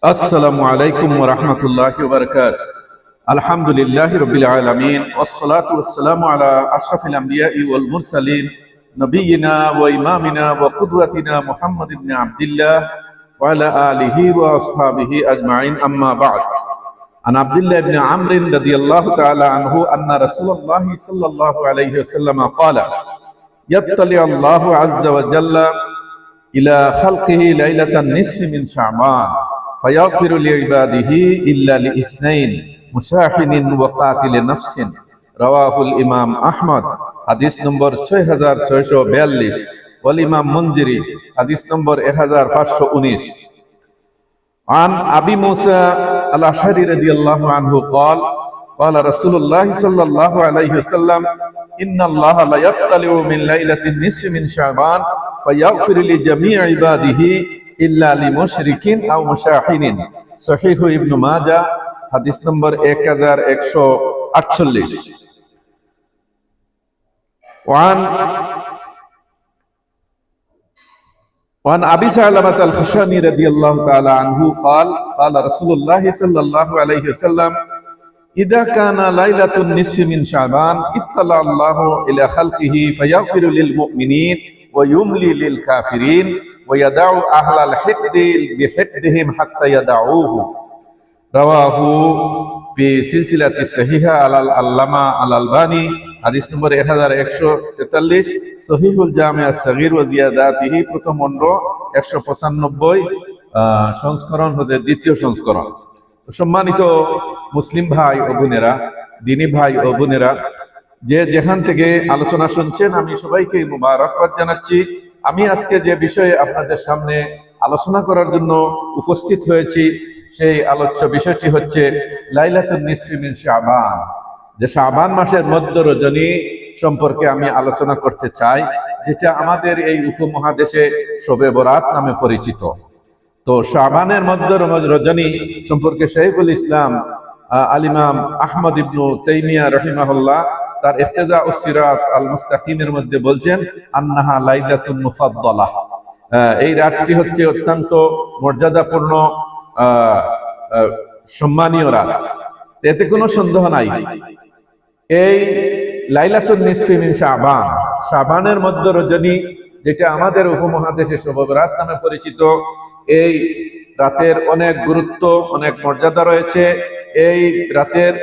আসসালামু আলাইকুম ওয়া রাহমাতুল্লাহি ওয়া বারাকাতুহু। আলহামদুলিল্লাহি রাব্বিল আলামিন ওয়াস সালাতু ওয়াস সালামু আলা আশরাফিল আমবিয়াই ওয়াল মুরসালিন নবিয়িনা ওয়া ইমামিনা ওয়া কুদওয়াতিনা মুহাম্মদ ইবনে আবদুল্লাহ ওয়া আলা আলিহি ওয়া আসহাবিহি আজমাইন, আম্মা বা'দ। আন আব্দুল্লাহ ইবনে আমর রাদিয়াল্লাহু তাআলা আনহু আন্না রাসূলুল্লাহ সাল্লাল্লাহু আলাইহি ওয়াসাল্লাম ক্বালা ইয়াত্তালি আল্লাহু আযজা ওয়া জাল্লা ইলা খালকিহি লাইলাতান নিসফি মিন শাবান ফায়াগফিরু লিইবাদিহি ইল্লা লিইসনাইন মুশাহিনিন ওয়া কাতিল নাফসিন। রাওয়াহুল ইমাম আহমদ, হাদিস নম্বর 6642, ওয়াল ইমাম মুনজিরি, হাদিস নম্বর 1519। عن أبي موسى الأشعري رضي الله عنه قال قال رسول الله صلى الله عليه وسلم إن الله لا يطلع من ليلة النصف من شعبان فيغفر لجميع عباده إلا لمشرك أو مشاحن। صحيح ابن ماجه، حديث نمبر 1148। وعن أبي ثعلبة الخشني رضي الله تعالى عنه قال قال رسول الله صلى الله عليه وسلم إذا كان ليلة النصف من شعبان اطلع الله إلى خلقه فيغفر للمؤمنين ويملي للكافرين ويدع أهل الحقد بحقدهم حتى يدعوه। رواه في سلسلة الصحيحة على العلامة الألباني، হাদিস নম্বর 1143। সহিহুল জামি আস-সগীর ওয়া জিয়াদাতিহি, প্রথম খণ্ড 195 সংস্করণ হতে দ্বিতীয় সংস্করণ। সম্মানিত মুসলিম ভাই ও বোনেরা, দিনী ভাই ও বোনেরা, যে যেখান থেকে আলোচনা শুনছেন, আমি সবাইকে মুবারকবাদ জানাচ্ছি। আমি আজকে যে বিষয়ে আপনাদের সামনে আলোচনা করার জন্য উপস্থিত হয়েছি, সেই আলোচ্য বিষয়টি হচ্ছে লাইলাতুন নিসফি মিন শাবান। যে শাবান মাসের মধ্য রজনী সম্পর্কে আমি আলোচনা করতে চাই, যেটা আমাদের এই উপমহাদেশে শবে বরাত নামে পরিচিত। তো শাবানের মধ্য রজনী সম্পর্কে শাইখুল ইসলাম আল ইমাম আহমদ ইবনু তাইমিয়া রাহিমাহুল্লাহ তার ইখতিজাউস সিরাত আল মুস্তাকিমের মধ্যে বলছেন আন্নাহা লাইলাতুন মুফাদ্দালাহ। এই রাতটি হচ্ছে অত্যন্ত মর্যাদাপূর্ণ সম্মানীয় রাত, এতে কোনো সন্দেহ নাই। এই লাইলাতুন নিসফি মিন শাবান, শাবানের মধ্য রজনী, যেটা আমাদের উপমহাদেশে শবে বরাত নামে পরিচিত, এই রাতের অনেক গুরুত্ব, অনেক মর্যাদা রয়েছে। এই রাতের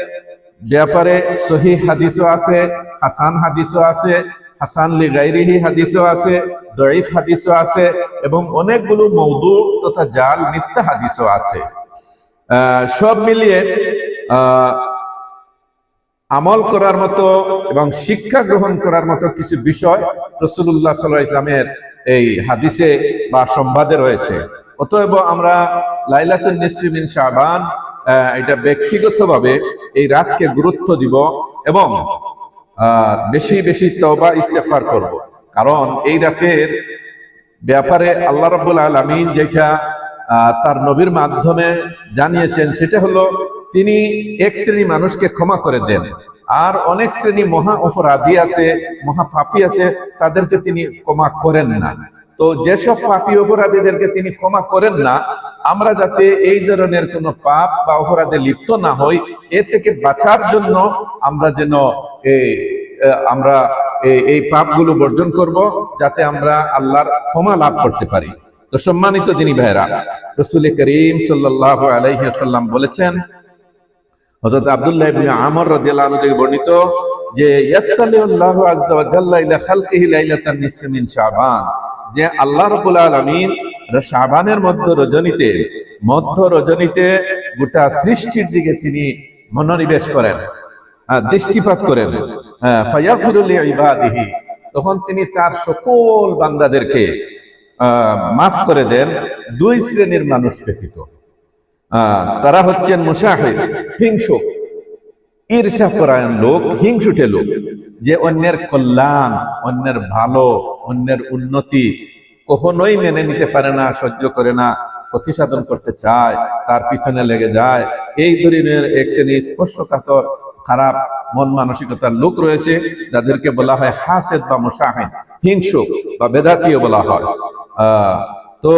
ব্যাপারে সহিহ হাদিসও আছে, হাসান হাদিসও আছে, হাসান লি গায়রিহি হাদিসও আছে, দঈফ হাদিসও আছে, এবং অনেকগুলো মওদু তথা জাল মিথ্যা হাদিসও আছে। সব মিলিয়ে আমল করার মতো এবং শিক্ষা গ্রহণ করার মতো কিছু বিষয় রাসূলুল্লাহ সাল্লাল্লাহু আলাইহি ওয়াসাল্লামের এই হাদিসে বা সংবাদে রয়েছে। অতএব আমরা লাইলাতুন নিসফি মিন শাবান, এটা ব্যক্তিগতভাবে এই রাতকে গুরুত্ব দিব এবং বেশি বেশি তওবা ইস্তেগফার করব। কারণ এই রাতের ব্যাপারে আল্লাহ রাব্বুল আলামিন যেটা তার নবীর মাধ্যমে জানিয়েছেন, সেটা হলো তিনি এক শ্রেণী মানুষকে ক্ষমা করে দেন, আর অনেক শ্রেণী মহা অপরাধী আছে, মহা পাপী আছে, তাদেরকে তিনি ক্ষমা করেন না। তো যেসব পাপী অপরাধীদেরকে তিনি ক্ষমা করেন না, আমরা যাতে এই ধরনের কোনো পাপ বা অপরাধে লিপ্ত না হই, এ থেকে বাঁচার জন্য আমরা যেন এই পাপগুলো বর্জন করব, যাতে আমরা আল্লাহর ক্ষমা লাভ করতে পারি। তো সম্মানিত দিনী ভাইরা, রাসূল করিম সাল্লাল্লাহু আলাইহি ওয়াসাল্লাম বলেছেন, হযরত আব্দুল্লাহ ইবনে আমর রাদিয়াল্লাহু আনহু থেকে বর্ণিত, যে ইয়াত্তালিউল্লাহু আযজা ওয়া জাল্লা ইলা খালকিহি লাইলাতান নিসফি মিন শাবান, যে আল্লাহ রাব্বুল আলামিন শাবানের মধ্য রজনীতে গোটা সৃষ্টির দিকে তিনি মনোনিবেশ করেন, দৃষ্টিপাত করেন। ফায়াগফিরু লিইবাদিহি, তখন তিনি তার সকল বান্দাদেরকে মাফ করে দেন, দুই শ্রেণীর মানুষ ব্যতীত। তারা হচ্ছেন মুশাহিদ, হিংসুক, ঈর্ষাপরায়ণ লোক, হিংসুটে লোক, যে অন্যের কল্যাণ, অন্যের ভালো, অন্যের উন্নতি কখনোই মেনে নিতে পারে না, সহ্য করে না, ক্ষতি সাধন করতে চায়, তার পিছনে লেগে যায়। এই ধরনের এক শ্রেণী স্পর্শকাতর খারাপ মন মানসিকতার লোক রয়েছে, যাদেরকে বলা হয় হাসেদ বা মুশাহিদ, হিংসুক বা বেদাতীয় বলা হয়। তো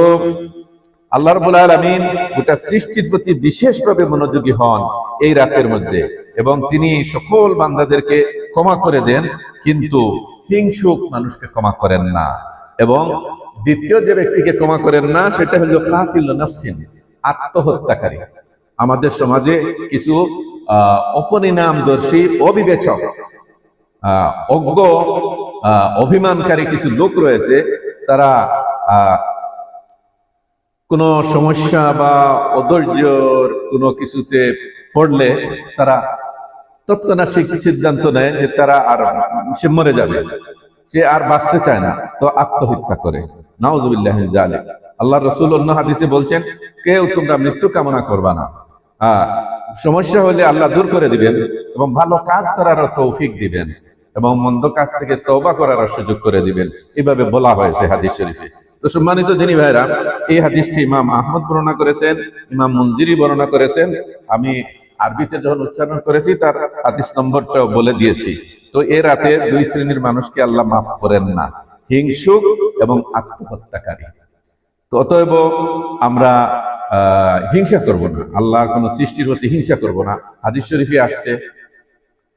আল্লাহ রাব্বুল আলামিন গোটা সৃষ্টির প্রতি বিশেষভাবে মনোযোগী হন এই রাতের মধ্যে, এবং তিনি সকল বান্দাদেরকে ক্ষমা করে দেন, কিন্তু হিংসুক মানুষকে ক্ষমা করেন না। এবং দ্বিতীয় যে ব্যক্তিকে ক্ষমা করেন না সেটা হলো কাতিলুন নাফসিন, আত্মহত্যাকারী। আমাদের সমাজে কিছু অপরিণামদর্শী, অবিবেচক, অজ্ঞ, অভিমানকারী কিছু লোক রয়েছে। তারা কোনো সমস্যা বা অধৈর্যর কোনো কিছুতে পড়লে তারা তৎক্ষণাৎ সিদ্ধান্ত নেয় যে তারা আর সে মরে যাবে, সে আর বাঁচতে চায় না, তো আত্মহত্যা করে। নাউযুবিল্লাহি মিন যালিক। আল্লাহ রাসূল অন্য হাদিসে বলছেন, কেউ তোমরা মৃত্যু কামনা করবা না। সমস্যা হলে আল্লাহ দূর করে দিবেন এবং ভালো কাজ করার তৌফিক দিবেন এবং মন্দ কাজ থেকে তওবা করার সুযোগ করে দিবেন, এভাবে বলা হয়েছে হাদিস শরীফে। তো সম্মানিত দিনী ভাইরা, এই হাদিসটি ইমাম আহমদ বর্ণনা করেছেন, ইমাম মুনজিরি বর্ণনা করেছেন। আমি আরবিতে যখন উচ্চারণ করেছি তার হাদিস নম্বরটাও বলে দিয়েছি। তো এ রাতে দুই শ্রেণীর মানুষকে আল্লাহ মাফ করেন না, হিংসুক এবং আত্মহত্যাকারী। তো অতএব আমরা হিংসা করব না, আল্লাহর কোন সৃষ্টির প্রতি হিংসা করব না। হাদিস শরীফে আসছে,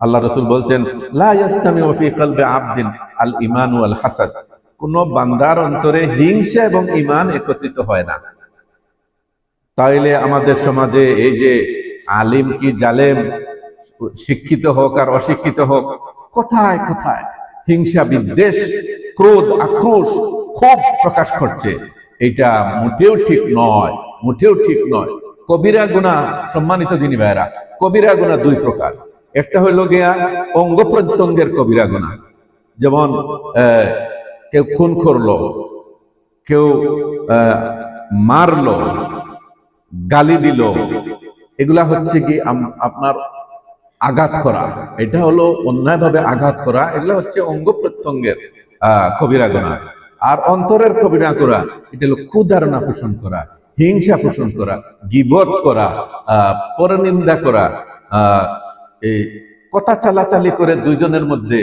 আল্লাহ রাসূল বলছেন, লা ইয়াস্তামিউ ফি কলবি আবদিন আল ঈমান ওয়াল হাসাদ। কোন বান্দার অন্তরে হিংসা এবং ঈমান একত্রিত হয় না। তাইলে আমাদের সমাজে এই যে আলিম কি জালেম, শিক্ষিত হোক আর অশিক্ষিত হোক, কোথায় কোথায় হিংসা, বিদ্বেষ, ক্রোধ, আক্রোশ খুব প্রকাশ করছে। এটা মোটেও ঠিক নয়, মোটেও ঠিক নয়। কবিরা গুনাহ, সম্মানিত দিনী ভাইরা, কবিরা গুনাহ দুই প্রকার। একটা হইল গিয়া অঙ্গ প্রত্যঙ্গের কবিরা গুনাহ, যেমন কেউ খুন করলো, কেউ মারলো, গালি দিল, এগুলা হচ্ছে কি আপনার আঘাত করা, এটা হলো অন্যায়ভাবে আঘাত করা, এগুলা হচ্ছে অঙ্গ প্রত্যঙ্গের কবিরা গুনাহ। আর অন্তরের কবিরা করা, এটা হলো কুধারণা পোষণ করা, হিংসা পোষণ করা, গীবত করা, পরনিন্দা করা, এই কথা চালাচালি করে দুইজনের মধ্যে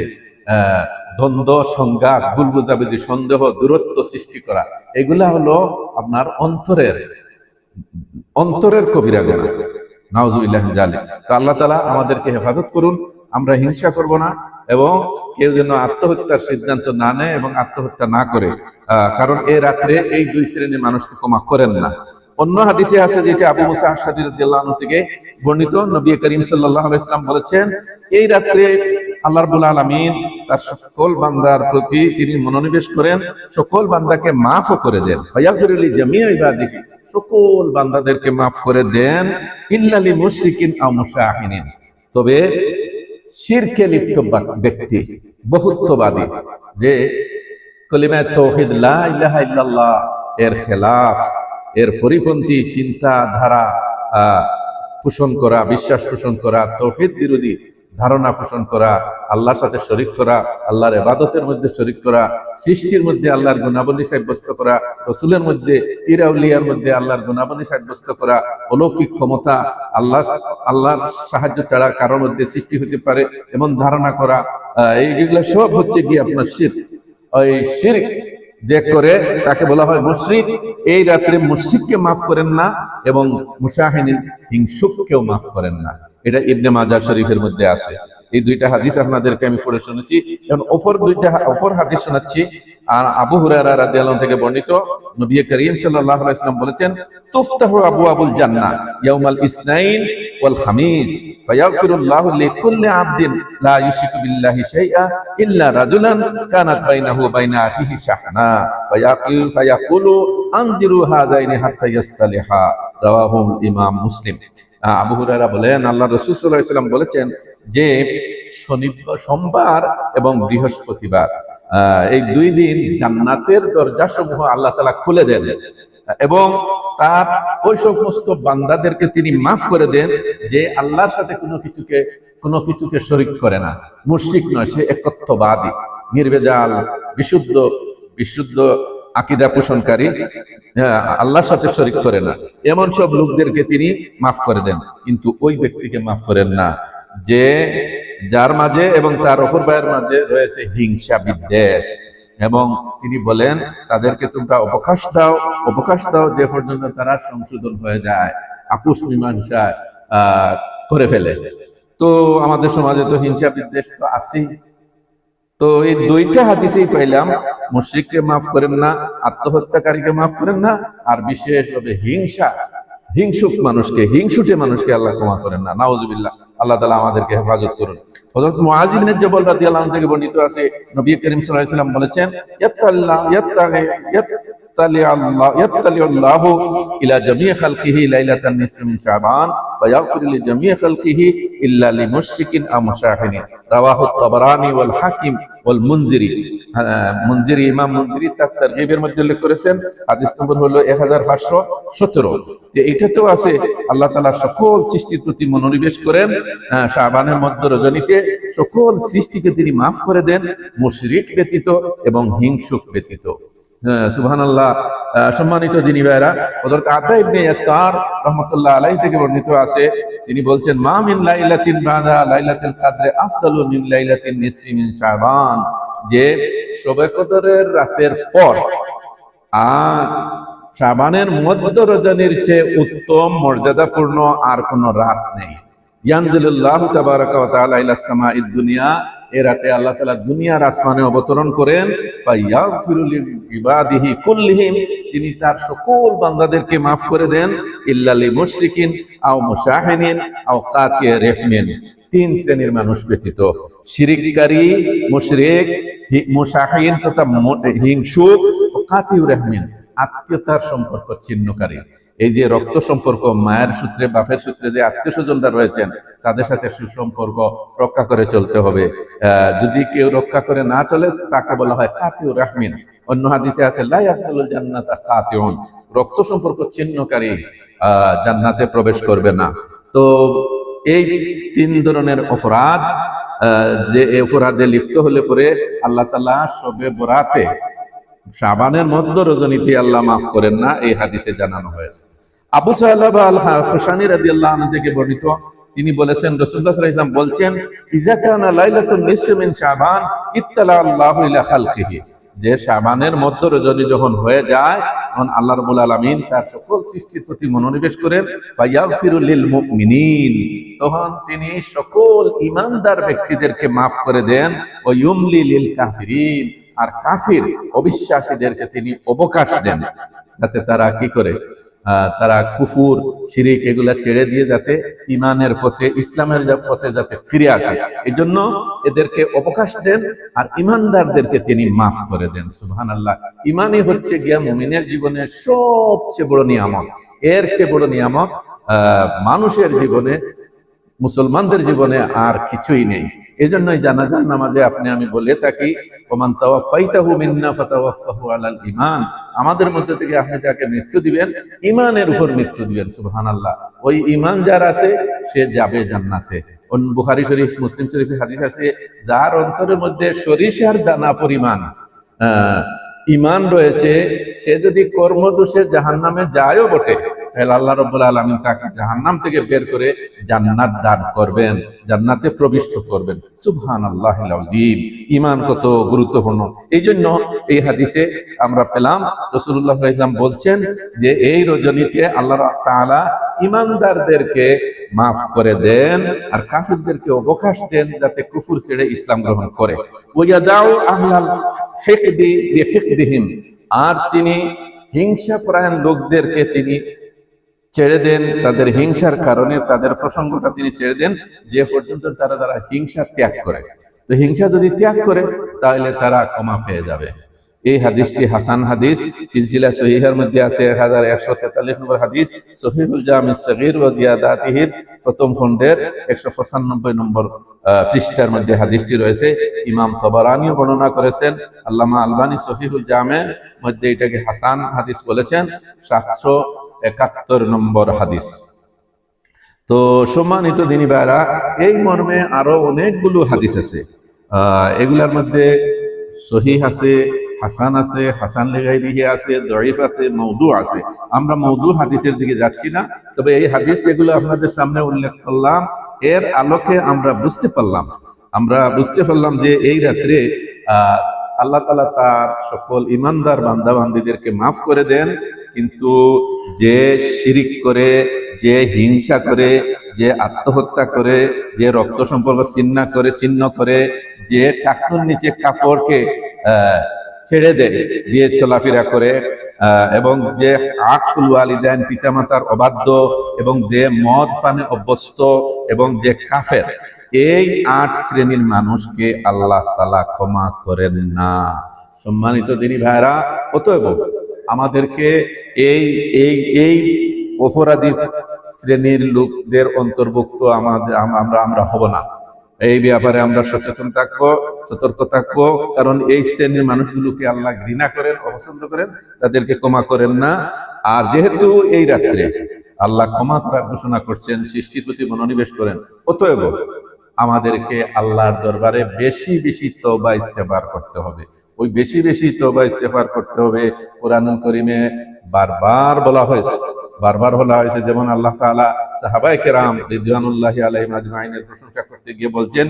দ্বন্দ্ব, সংঘাত, ভুল বুঝাবুঝি, সন্দেহ, দূরত্ব সৃষ্টি করা, এগুলা হলো আপনার অন্তরের কবিরা গুনাহ। নাউযুবিল্লাহি মিন যালিক। তো আল্লাহ তাআলা আমাদেরকে হেফাজত করুন, আমরা হিংসা করব না এবং কেউ যেন আত্মহত্যার সিদ্ধান্ত না নেয় এবং আত্মহত্যা না করে, কারণ এই রাত্রে এই দুই শ্রেণীর মানুষকে ক্ষমা করেন না। অন্য হাদিসে আছে, যেটা আবু মুসা আশআরী রাদিয়াল্লাহু আনহু থেকে বর্ণিত, নবী করিম সাল্লাল্লাহু আলাইহি ওয়াসাল্লাম বলেছেন, এই রাত্রে আল্লাহ রাব্বুল আলামিন তার সকল বান্দার প্রতি তিনি মনোনিবেশ করেন, সকল বান্দাকে মাফও করে দেন। ফায়াগফিরু লিজামিই ইবাদিহি, সকল বান্দাদেরকে মাফ করে দেন, ইল্লা লিমুশরিকিন আও মুশাহিনিন, তবে শিরকে লিপ্ত ব্যক্তি, বহুত্ববাদী, যে কলিমা তাওহীদ লা ইলাহা ইল্লাল্লাহ এর খেলাফ, এর পরিপন্থী চিন্তাধারা পোষণ করা, বিশ্বাস পোষণ করা, তাওহীদ বিরোধী ধারণা পোষণ করা, আল্লাহর সাথে শরীক করা, আল্লাহর ইবাদতের মধ্যে শরীক করা, সৃষ্টির মধ্যে আল্লাহর গুণাবলী সাব্যস্ত করা, রাসূলের মধ্যে, পীর আউলিয়ার মধ্যে আল্লাহর গুণাবলী সাব্যস্ত করা, অলৌকিক ক্ষমতা, আল্লাহর সাহায্য ছাড়া কারোর মধ্যে সৃষ্টি হতে পারে এমন ধারণা করা, এইগুলো সব হচ্ছে কি আপনার শিরক। ওই শিরক যে করে তাকে বলা হয় মুশরিক। এই রাত্রে মুশরিককে মাফ করেন না এবং মুশাহিনিন, হিংসুককেও মাফ করেন না। এটা ইবনে মাজাহ শরীফের মধ্যে আছে। এই দুইটা হাদিস আপনাদেরকে আমি পড়ে শুনেছি। এখন অপর হাদিস শোনাচ্ছি। আর আবু হুরায়রা রাদিয়াল্লাহু আনহু থেকে বর্ণিত, নবী করিম সাল্লাল্লাহু আলাইহি ওয়াসাল্লাম বলেছেন, তুফতাহু আবওয়াবুল জান্নাহ ইয়াউমাল ইসনাইন ওয়াল খামিস ফায়াগফিরুল্লাহু লিকুল্লি আবদিন লা ইউশরিকু বিল্লাহি শাইআ ইল্লা রাজুলান কানাত বাইনাহু ওয়া বাইনা আখিহি শাহনা ফায়াকুলু আনজিরু হাযাইনি হাত্তা ইয়াসতালিহা। রাওয়াহু ইমাম মুসলিম। আবু হুরায়রা বলেন, আল্লাহ রাসূল সাল্লাল্লাহু আলাইহি ওয়াসাল্লাম বলেছেন যে সোমবার এবং বৃহস্পতিবার, এই দুই দিন জান্নাতের দরজাসমূহ আল্লাহ তাআলা খুলে দেন এবং তার ওই সমস্ত বান্দাদেরকে তিনি মাফ করে দেন যে আল্লাহর সাথে কোনো কিছুকে শরীক করে না, মুশরিক নয়, সে একত্ববাদী, নির্ভেজাল, বিশুদ্ধ আকীদা পোষণকারী, আল্লাহর সাথে শরীক করে না, এমন সব লোকদেরকে তিনি মাফ করে দেন। কিন্তু ওই ব্যক্তিকে মাফ করেন না যার মাঝে এবং তার অপর ভাইয়ের মাঝে রয়েছে হিংসা, বিদ্বেষ, এবং তিনি বলেন তাদেরকে তোমরা অবকাশ দাও যে পর্যন্ত তারা সংশোধন হয়ে যায়, আপোষ মীমাংসা করে ফেলে। তো আমাদের সমাজে তো হিংসা বিদ্বেষ তো আছেই। তো এই দুইটা হাদিসেই পাইলাম, মুশরিককে মাফ করেন না, আত্মহত্যাকারীকে মাফ করেন না, আর বিশেষভাবে হিংসুটে মানুষকে আল্লাহ ক্ষমা করেন না। নাউজুবিল্লাহ, আল্লাহ তাআলা আমাদেরকে হেফাজত করুন। হযরত মুআয ইবনে জবল রাদিয়াল্লাহু আনহু থেকে বর্ণিত আছে, নবী করিম সাল্লাল্লাহু আলাইহি ওয়াসাল্লাম বলেছেন, يطلع الله إلى جميع خلقه ليلة النصف من شعبان فيغفر لجميع خلقه إلا لمشرك أو مشاحن رواه الطبراني والحاكم والمنذري। মুনজিরি, ইমাম মুনজিরি তার তারগীবের মধ্যে উল্লেখ করেছেন, হাদিস নম্বর হলো 1517। যে এটাতেও আছে আল্লাহ তাআলা সকল সৃষ্টির প্রতি মনোনিবেশ করেন, শাবানের মধ্য রজনীতে সকল সৃষ্টিকে তিনি মাফ করে দেন, মুশরিক ব্যতীত এবং হিংসুক ব্যতীত। সুবহানাল্লাহ। সম্মানিত দিনী ভাইরা, হযরত আতা ইবনে ইয়াসার রাহমাতুল্লাহ আলাইহি থেকে বর্ণিত আছে, তিনি বলছেন, মা মিন লাইলাতিন বাদা লাইলাতুল কদর আফদালু মিন লাইলাতিন নিসফি মিন শাবান। যে শবে কদরের রাতের পর আর শাবানের মধ্য রজনীর চেয়ে উত্তম মর্যাদাপূর্ণ আর কোন রাত নেই। ইয়ানজিলুল্লাহু তাবারাকা ওয়া তাআলা ইলাস সামাঈদ দুনিয়া, এ রাতে আল্লাহ তাআলা দুনিয়ার আসমানে অবতরণ করেন। ফায়াগফিরু লিইবাদিহি কুল্লিহিম, তিনি তার সকল বান্দাদেরকে maaf করে দেন, ইল্লা লিমুশরিকিন আও মুশাহিনিন আও কাতি রহমিন, তিন শ্রেণীর মানুষ ব্যতীত, শিরককারী, মুশরিক, মুশাহিন তথা হিংসুক, ও কাতি রহমিন, আত্মীয়তার সম্পর্ক ছিন্নকারী। এই যে রক্ত সম্পর্ক, মায়ের সূত্রে বাপের সূত্রে যে আত্মীয় স্বজনরা রয়েছেন তাদের সাথে সুসম্পর্ক রক্ষা করে চলতে হবে। যদি কেউ রক্ষা করে না চলে তাকে বলা হয় কাতিউর রাহমিন। অন্য হাদিসে আছে লা ইয়াদখুলুল জান্নাতা কাতিউন, রক্ত সম্পর্ক ছিন্নকারী জান্নাতে প্রবেশ করবে না। তো এই তিন ধরনের অপরাধ, যে অপরাধে লিপ্ত হলে পরে আল্লাহ তাআলা শবে বরাতে শাবানের মধ্য রজনীতে আল্লাহ মাফ করেন না, এই হাদিসে জানানো হয়েছে। আবু সালাবা আল খুশানি রাদিয়াল্লাহু আনহু থেকে বর্ণিত, তিনি বলেছেন, রাসূলুল্লাহ সাল্লাল্লাহু আলাইহি ওয়াসাল্লাম বলছেন, ইযা কানা লাইলাতুন নিসফি মিন শাবান ইত্তালা আল্লাহু ইলা খালকিহি, যে শাবানের মধ্য রজনী যখন হয়ে যায় তখন আল্লাহ রাব্বুল আলামিন তার সকল সৃষ্টির প্রতি মনোনিবেশ করেন। ফায়াগফিরু লিল মুমিনিন, তখন তিনি সকল ঈমানদার ব্যক্তিদেরকে মাফ করে দেন। ও ইউমলি লিল কাফিরিন, আর কাফির অবিশ্বাসীদেরকে তিনি অবকাশ দেন, যাতে তারা কি করে, তারা কুফুর শিরিক এগুলা ছেড়ে দিয়ে যাতে ইমানের পথে, ইসলামের পথে যাতে ফিরে আসে, এই জন্য এদেরকে অবকাশ দেন, আর ইমানদারদেরকে তিনি মাফ করে দেন। সুবহানাল্লাহ। ইমানই হচ্ছে গিয়া মুমিনের জীবনের সবচেয়ে বড় নিয়ামত। এর চেয়ে বড় নিয়ামত মানুষের জীবনে, মুসলমানদের জীবনে আর কিছুই নেই। এই জন্যই জানাজার নামাজে আমি বলে থাকি, ওমান তাওয়াফাইতাহু মিন্না ফাতাওয়াফাহু আলাল ঈমান, আমাদের মধ্যে থেকে আপনি যাকে মৃত্যু দিবেন ঈমানের উপর মৃত্যু দিবেন। সুবহানাল্লাহ। ওই ঈমান যার আছে সে যাবে জান্নাতে। বুখারী শরীফ, মুসলিম শরীফে হাদিস আছে, যার অন্তরের মধ্যে সরিষার দানা পরিমাণ ঈমান রয়েছে, সে যদি কর্মদোষে জাহান্নামে যায়ও বটে, তাহলে আল্লাহ রাব্বুল আলামিন তাকে জাহান্নাম থেকে বের করে জান্নাত দান করবেন, জান্নাতে প্রবিষ্ট করবেন। সুবহানাল্লাহিল আযীম। ঈমান কত গুরুত্বপূর্ণ। এই জন্য এই হাদিসে আমরা পেলাম রাসূলুল্লাহ সাল্লাল্লাহু আলাইহি ওয়াসাল্লাম বলছেন যে এই রজনীতে আল্লাহ তাআলা ঈমানদারদেরকে মাফ করে দেন আর কাফিরদেরকে অবকাশ দেন যাতে কুফর ছেড়ে ইসলাম গ্রহণ করে। ওয়ায়াদাউ আহলাল হিকদি বিহিকদিহিম, আর তিনি হিংসা পরায়ণ লোকদেরকে তিনি ছেড়ে দেন, তাদের হিংসার কারণে তাদের প্রসঙ্গটা তিনি ছেড়ে দেন, যে পর্যন্ত তারা হিংসা ত্যাগ করে। তো হিংসা যদি ত্যাগ করে তাহলে তারা ক্ষমা পেয়ে যাবে। এই হাদিসটি হাসান হাদিস, সিলসিলা সহিহের মধ্যে আছে 1143 নম্বর হাদিস, সহিহুল জামি সগীর ওয়া জিয়াদাতিহির প্রথম খণ্ডের 195 নম্বর পৃষ্ঠার মধ্যে হাদিসটি রয়েছে। ইমাম তাবারানীও বর্ণনা করেছেন, আল্লামা আলবানী সহিহুল জামে মধ্যে এটাকে হাসান হাদিস বলেছেন, 771 নম্বর হাদিস। তো সম্মানিত দিনী ভাইরা, এই মর্মে আরো অনেকগুলো হাদিস আছে, এগুলার মধ্যে সহিহ আছে, হাসান আছে, হাসান লিগাইরিহি আছে, দঈফ আছে, মাওদু আছে। আমরা মাওদু হাদিসের দিকে যাচ্ছি না, তবে এই হাদিস যেগুলো আপনাদের সামনে উল্লেখ করলাম এর আলোকে আমরা বুঝতে পারলাম যে এই রাত্রে আল্লাহ তাআলা তার সকল ইমানদার বান্দা বান্দীদেরকে মাফ করে দেন। কিন্তু যে শিরিক করে, যে হিংসা করে, যে আত্মহত্যা করে, যে রক্ত সম্পর্ক ছিন্ন করে, যে টাকনুর নিচে কাপড়কে ছেড়ে দিয়ে চলাফেরা করে, এবং যে আকুল ওয়ালিদাইন পিতামাতার অবাধ্য, এবং যে মদ পানে অভ্যস্ত, এবং যে কাফের, এই 8 শ্রেণীর মানুষকে আল্লাহ তাআলা ক্ষমা করেন না। সম্মানিত দিনী ভাইরা, অতএব আমাদেরকে এই এই এই অপরাধী শ্রেণীর লোকদের অন্তর্ভুক্ত আমরা হব না। এই ব্যাপারে আমরা সচেতন থাকবো, সতর্ক থাকবো, কারণ এই শ্রেণীর মানুষগুলোকে আল্লাহ ঘৃণা করেন, অপছন্দ করেন, তাদেরকে ক্ষমা করেন না। আর যেহেতু এই রাত্রে আল্লাহ ক্ষমা করার ঘোষণা করছেন, সৃষ্টির প্রতি মনোনিবেশ করেন, অতএব আমাদেরকে আল্লাহর দরবারে বেশি বেশি তওবা ইস্তেগফার করতে হবে। ওই বেশি বেশি তওবা ইস্তেগফার করতে হবে। কোরআনুল কারীমে বারবার বলা হয়েছে, যেমন আল্লাহ তাআলা সাহাবায়ে কেরাম রিদওয়ানুল্লাহি আলাইহিম আজমাইনের প্রশংসা করতে গিয়ে বলছেন,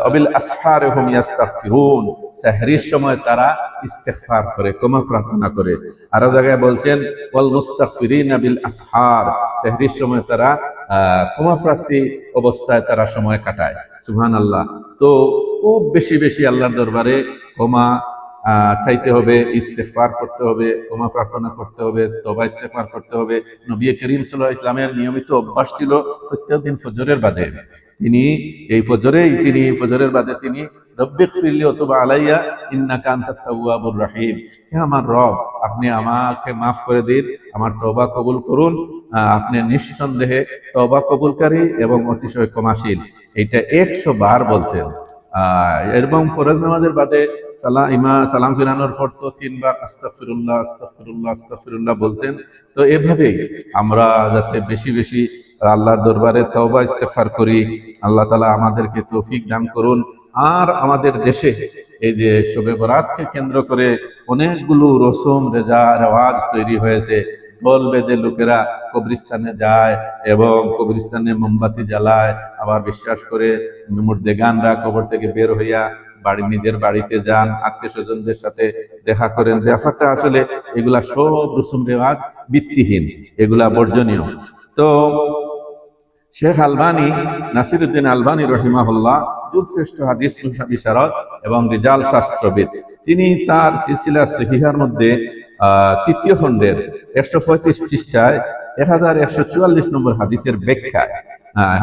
অবিল আসহারিহুম ইস্তাগফিরুন, সাহরির সময় তারা ইস্তেগফার করে, ক্ষমা প্রার্থনা করে। আর জায়গায় বলছেন ওয়াল মুস্তাগফিরিনা বিল আসহার, সাহরির সময় তারা ক্ষমা প্রার্থী অবস্থায় তারা সময় কাটায়। সুবহানাল্লাহ। তো খুব বেশি বেশি আল্লাহর দরবারে ক্ষমা চাইতে হবে, ইস্তেগফার করতে হবে, ক্ষমা প্রার্থনা করতে হবে, তওবা ইস্তেগফার করতে হবে। নবী করিম সাল্লাল্লাহু আলাইহি ওয়াসাল্লামের নিয়মিত অভ্যাস ছিল প্রত্যেকদিন ফজরের বাদে তিনি ফজরের বাদে তিনি রব্বিগফিরলি ওয়া তুব আলাইয়া ইন্নাকা আনতাত তাওয়াবুর রহিম, হে আমার রব, আপনি আমাকে মাফ করে দিন, আমার তওবা কবুল করুন, আপনি নিঃসন্দেহে তওবা কবুলকারী এবং অতিশয় ক্ষমাশীল। এইটা 100 বার বলতেন। এবং ফরজ নামাজের বাদে সালাম ফিরানোর পর তো 3 বার আস্তাগফিরুল্লাহ আস্তাগফিরুল্লাহ আস্তাগফিরুল্লাহ বলতেন। তো এভাবেই আমরা যাতে বেশি বেশি আল্লাহর দরবারে তওবা ইস্তেগফার করি, আল্লাহ তাআলা আমাদেরকে তৌফিক দান করুন। আর আমাদের দেশে এই যে শবে বরাতকে কেন্দ্র করে অনেকগুলো রসম রেওয়াজ তৈরি হয়েছে। দল বেঁধে লোকেরা কবরস্থানে যায় এবং কবরস্থানে মোমবাতি জ্বালায়, আবার বিশ্বাস করে মুর্দেগানরা কবর থেকে বের হইয়া নিজের বাড়িতে যান, আত্মীয় স্বজনদের সাথে দেখা করেন। ব্যাপারটা আসলে এগুলা সব রসুম রেওয়াজ ভিত্তিহীন, এগুলা বর্জনীয়। তো শেখ আলবানী, নাসিরউদ্দিন আলবানী রহিমাহুল্লাহ, যুগশ্রেষ্ঠ হাদিস বিশারদ এবং রিজাল শাস্ত্রবিদ, তিনি তার সিলসিলা সহিহার মধ্যে 3য় খণ্ডের 135 পৃষ্ঠায় 1144 নম্বর হাদিসের ব্যাখ্যায়,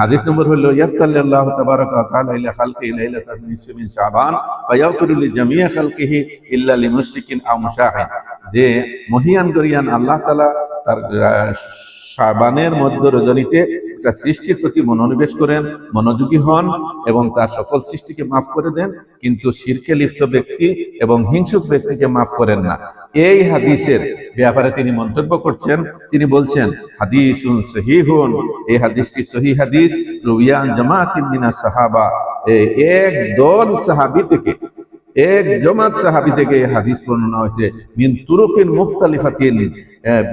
হাদিস নম্বর হলো ইয়াতাল্লাহু তাবারাকা ওয়া তাআলা ইলা খালকিহি লাইলাতান নিসফি মিন শাবান ফায়াগফিরু লিজামিই খালকিহি ইল্লা লিমুশরিকিন আও মুশাহিদ, যে মহিয়ান গরিয়ান আল্লাহ তাআলা তার শাবানের মধ্য রজনীতে একটা সৃষ্টির প্রতি মনোনিবেশ করেন, মনোযোগী হন এবং তার সকল সৃষ্টিকে মাফ করে দেন, কিন্তু শিরকে লিপ্ত ব্যক্তি এবং হিংসুক ব্যক্তিকে মাফ করেন না। এই হাদিসের ব্যাপারে তিনি মন্তব্য করছেন, তিনি বলছেন হাদিসুন সহিহুন, এই হাদিসটি সহিহ হাদিস, রুয়ান জামাআতিন মিনাস সাহাবা, এক দল সাহাবী থেকে, এক জামাত সাহাবী থেকে এই হাদিস বর্ণনা হয়েছে, মিন তুরুকিন মুখতালিফাতিন,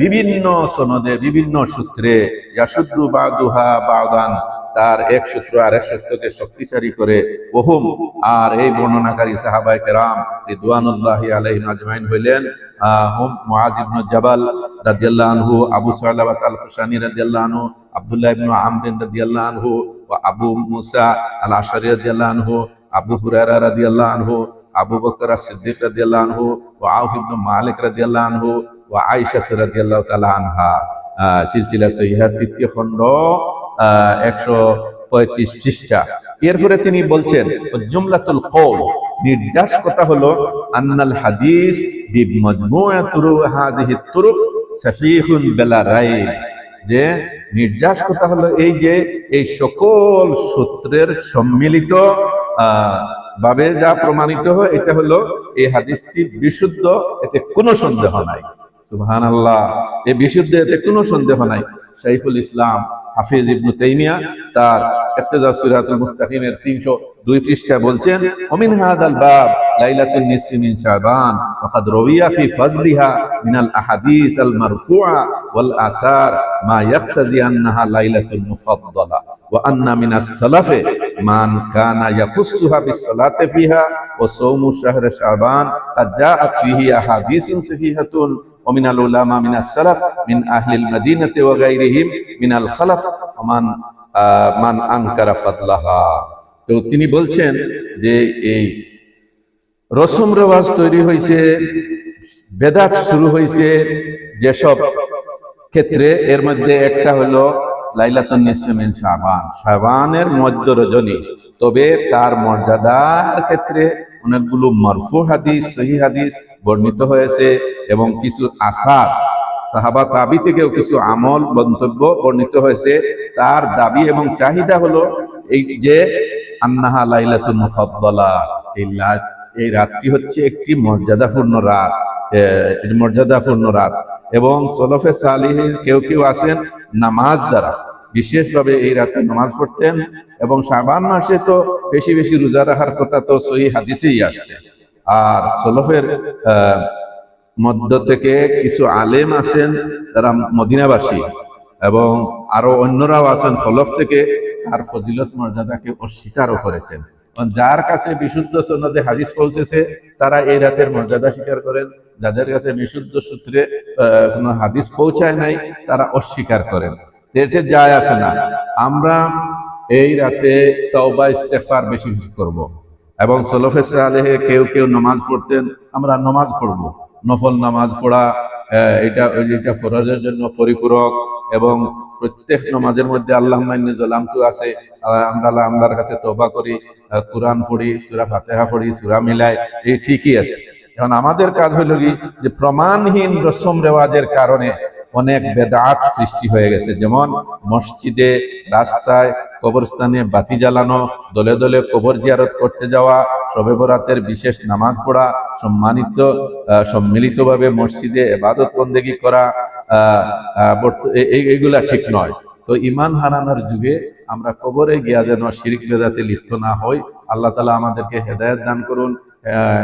বিভিন্ন সনদে বিভিন্ন সূত্রে, ইয়াশুদ্দু বাদুহা বাদান, তার এক সূত্র আরেক সূত্রকে শক্তিশালী করে। ওহুম, আর এই বর্ণনাকারী সাহাবায়ে কেরাম রিদওয়ানুল্লাহি আলাইহিম আজমাইন হইলেন হুম মুআয ইবনে জাবাল রাদিয়াল্লাহু আনহু, আবু সালামা আল খুশানী রাদিয়াল্লাহু আনহু, আব্দুল্লাহ ইবনে আমর রাদিয়াল্লাহু আনহু, ওয়া আবু মুসা আল আশআরী রাদিয়াল্লাহু আনহু, আবু হুরায়রা রাদিয়াল্লাহু আনহু, আবু বকর as-সিদ্দিক রাদিয়াল্লাহু আনহু, ওয়া আউফ ইবনে মালিক রাদিয়াল্লাহু আনহু, ওয়া আয়েশা রাদিয়াল্লাহু তাআলা আনহা। সিলসিলা সহিহার 3য় খণ্ড 135 পৃষ্ঠা। এরপরে তিনি বলছেন জুমলাতুল কওল, নির্যাস কথা হলো আন্নাল হাদিস বিমজমুআ তুরুক হাযিহি তুরুক সহিহুন বিলা রাইব, যে নির্যাস কথা হলো এই যে এই সকল সূত্রের সম্মিলিত ভাবে যা প্রমাণিত হয়, এটা হলো এই হাদিসটি বিশুদ্ধ, এতে কোনো সন্দেহ নাই। সুবহানাল্লাহ, এই বিশুদ্ধ, এতে কোনো সন্দেহ নাই। শাইখুল ইসলাম হাফিজ ইবনে তাইমিয়া তার ইক্তিদাস সিরাতুল মুস্তাকিমের 302 পৃষ্ঠা বলছেন, ওমিন হাদাল বাব লাইলাতুন নিসফি মিন শাবান ওয়া কাদ রাবিয়া ফি ফাজলিহা মিনাল আহাদিস আল মারফুআ ওয়াল আসার মা ইয়াক্তাজি আন্নাহা লাইলাতুল মুফাদ্দালা ওয়া আন্না মিনাস সালাফে মান কানা ইয়াখুসুহা বিস সালাতি ফিহা ওয়া সাওমু শাহর শাবান قد جاءت فيه أحاديث صحيحة ومن العلماء من السلف من أهل المدينة وغيرهم من الخلف ومن من أنكر فضلها। তো তিনি বলছেন যে এই রসম রেওয়াজ তৈরি হয়েছে, বেদাত শুরু হয়েছে যেসব ক্ষেত্রে, এর মধ্যে একটা হলো লাইলাতুন নিসফি মিন শাবান, শাবানের মধ্য রজনী। তবে তার মর্যাদার ক্ষেত্রে অনেকগুলো মারফু হাদিস, সহিহ হাদিস বর্ণিত হয়েছে এবং কিছু আসার সাহাবা তাবি থেকেও কিছু আমল মন্তব্য বর্ণিত হয়েছে। তার দাবি এবং চাহিদা হলো এই যে আন্নাহা লাইলাতুল মুফাদ্দালা, এই রাতটি হচ্ছে একটি মর্যাদাপূর্ণ রাত, মর্যাদাপূর্ণ রাত। এবং সলফে সালিহিন কেউ কেউ আছেন নামাজ দ্বারা বিশেষভাবে এই রাতে নামাজ পড়তেন, এবং শাবান মাসে তো বেশি বেশি রোজা রাখার কথা তো সহিহ হাদিসেই আসছে। আর সলফের মধ্য থেকে কিছু আলেম আছেন তারা মদিনাবাসী, এবং আরো অন্যরাও আছেন খলফ থেকে, তার ফজিলত মর্যাদাকে অস্বীকারও করেছেন। যার কাছে বিশুদ্ধ সনদে হাদিস পৌঁছেছে তারা এই রাতের মর্যাদা স্বীকার করেন, যাদের কাছে বিশুদ্ধ সূত্রে কোনো হাদিস পৌঁছায় নাই তারা অস্বীকার করেন। এটা যায় আসে না। আমরা এই রাতে তওবা ইস্তেগফার বেশি বেশি করব, এবং সলফে সালেহে কেউ কেউ নামাজ পড়তেন, আমরা নামাজ পড়বো। নফল নামাজ পড়া এটা ফরজের জন্য পরিপূরক, এবং প্রত্যেক নামাজের মধ্যে আল্লাহুম্মা ইন্নী যালামতু আছে, আমরা আল্লাহর কাছে তওবা করি, কুরআন পড়ি, সূরা ফাতিহা পড়ি, সূরা মিলাই, এই ঠিকই আছে। এখন আমাদের কাজ হলো কি যে প্রমাণহীন রসম রেওয়াজের কারণে অনেক বেদাত সৃষ্টি হয়ে গেছে। যেমন মসজিদে, রাস্তায়, কবরস্থানে বাতি জ্বালানো, দলে দলে কবর জিয়ারত করতে যাওয়া, শবে বরাতের বিশেষ নামাজ পড়া, সম্মিলিতভাবে মসজিদে ইবাদত বন্দেগী করা, এইগুলা ঠিক নয়। তো ঈমান হারানোর যুগে আমরা কবরে গিয়া যেন শিরক বেদাতে লিপ্ত না হই। আল্লাহ তাআলা আমাদেরকে হেদায়েত দান করুন,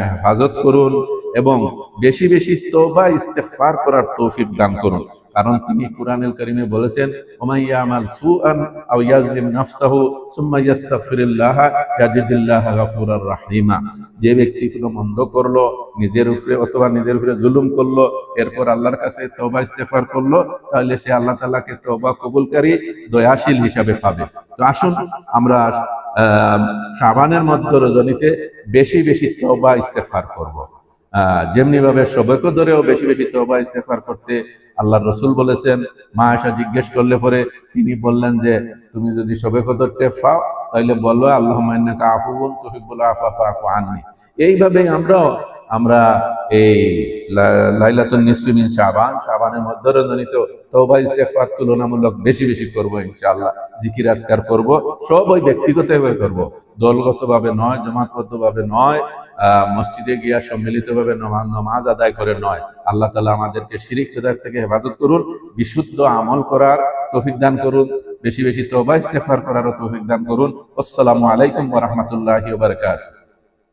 হেফাজত করুন, এবং বেশি বেশি তওবা ইস্তেগফার করার তৌফিক দান করুন। কারণ তিনি কুরআনুল কারীমে বলেছেন, ওমান ইয়ামাল সুআন আও ইয়াজলিম নাফসাহু সুম্মা ইস্তাগফিরুল্লাহ ইয়াজিদুল্লাহ গফুরার রাহিমা। যে ব্যক্তি কোনো মন্দ করলো, নিজের উপরে অথবা নিজের উপরে জুলুম করলো, এরপর আল্লাহর কাছে তওবা ইস্তেগফার করলো, তাহলে সে আল্লাহ তাআলাকে তওবা কবুলকারী, দয়াশীল হিসাবে পাবে। তো আসুন আমরা শাবানের মধ্য রজনীতে বেশি বেশি তওবা ইস্তেগফার করব। যেমনি ভাবে শবে কদরেও বেশি বেশি তওবা ইস্তেগফার করতে আল্লাহর রাসূল বলেছেন। মা আয়েশা জিজ্ঞেস করলে পরে তিনি বললেন যে তুমি যদি শবে কদরতে পাও তাহলে বলো আল্লাহুম্মা ইন্নাকা আফুউন তুহিব্বুল আফওয়া ফা'ফু আননি। এইভাবে আমরা এই লাইলাতুন নিসফি মিন শাবান, শাবানের মধ্য রজনীতে তওবা ইস্তেগফার তুলনামূলক বেশি বেশি করব ইনশাআল্লাহ। জিকির আজকার করব, সব ওই ব্যক্তিগতভাবে করব, দলগতভাবে নয়, জামাতবদ্ধভাবে নয়, মসজিদে গিয়া সম্মিলিতভাবে নামাজ আদায় করে নয়। আল্লাহ তাআলা আমাদেরকে শিরক বিদআত থেকে হেফাজত করুন, বিশুদ্ধ আমল করার তৌফিক দান করুন, বেশি বেশি তওবা ইস্তেগফার করার তৌফিক দান করুন। আসসালামু আলাইকুম ওয়া রাহমাতুল্লাহি ওয়া বারাকাতুহু।